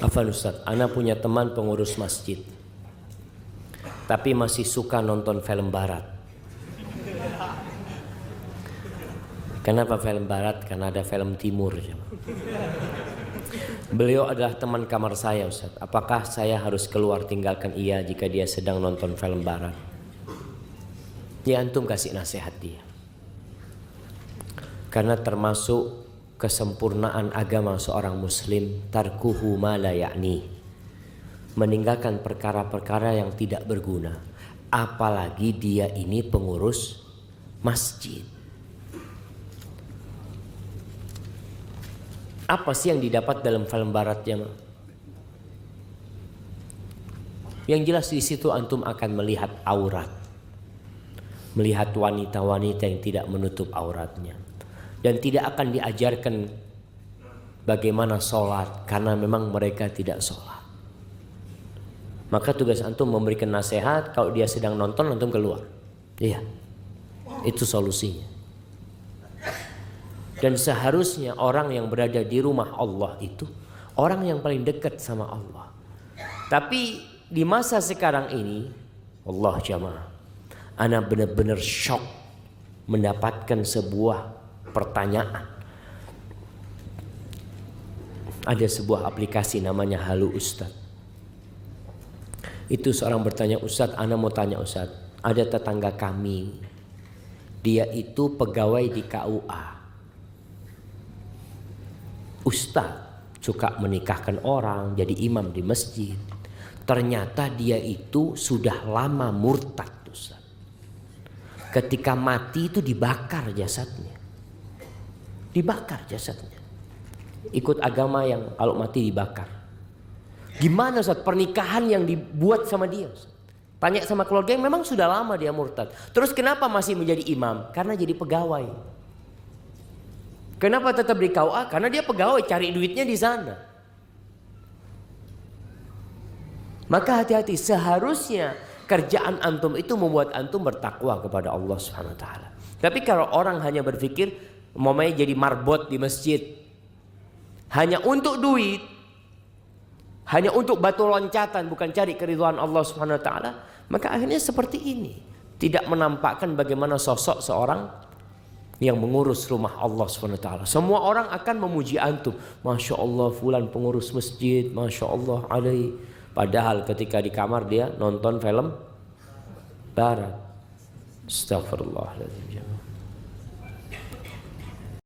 Afan Ustaz, ana punya teman pengurus masjid, tapi masih suka nonton film barat. Kenapa film barat? Karena ada film timur. Beliau adalah teman kamar saya, Ustaz. Apakah saya harus keluar tinggalkan ia jika dia sedang nonton film barat? Ya, antum kasih nasihat dia. Karena termasuk kesempurnaan agama seorang muslim, tarkuhu ma la ya'ni, meninggalkan perkara-perkara yang tidak berguna. Apalagi dia ini pengurus masjid. Apa sih yang didapat dalam film barat, jemaah? Yang jelas di situ antum akan melihat aurat, melihat wanita-wanita yang tidak menutup auratnya, dan tidak akan diajarkan bagaimana sholat karena memang mereka tidak sholat. Maka tugas antum memberikan nasihat. Kalau dia sedang nonton, antum keluar. Iya, itu solusinya. Dan seharusnya orang yang berada di rumah Allah itu orang yang paling dekat sama Allah. Tapi di masa sekarang ini, Allah jamaah, ana benar-benar shock mendapatkan sebuah pertanyaan. Ada sebuah aplikasi namanya Halo Ustaz. Itu seorang bertanya, Ustaz, ana mau tanya Ustaz, ada tetangga kami, dia itu pegawai di KUA. Ustaz suka menikahkan orang, jadi imam di masjid. Ternyata dia itu sudah lama murtad, Ustaz. Ketika mati itu dibakar jasadnya. Dibakar jasadnya. Ikut agama yang kalau mati dibakar. Gimana Ustaz pernikahan yang dibuat sama dia, Ustaz? Tanya sama keluarga yang memang sudah lama dia murtad. Terus kenapa masih menjadi imam? Karena jadi pegawai. Kenapa tetap di KUA? Karena dia pegawai, cari duitnya di sana. Maka hati-hati, seharusnya kerjaan antum itu membuat antum bertakwa kepada Allah Subhanahu wa taala. Tapi kalau orang hanya berpikir umpamanya jadi marbot di masjid, hanya untuk duit, hanya untuk batu loncatan, bukan cari keridhaan Allah Subhanahu wa taala, maka akhirnya seperti ini. Tidak menampakkan bagaimana sosok seorang yang mengurus rumah Allah Subhanahu wa taala. Semua orang akan memuji antum. Masya Allah fulan pengurus masjid, Masya Allah alaihi. Padahal ketika di kamar dia nonton film barat. Astagfirullahaladzim.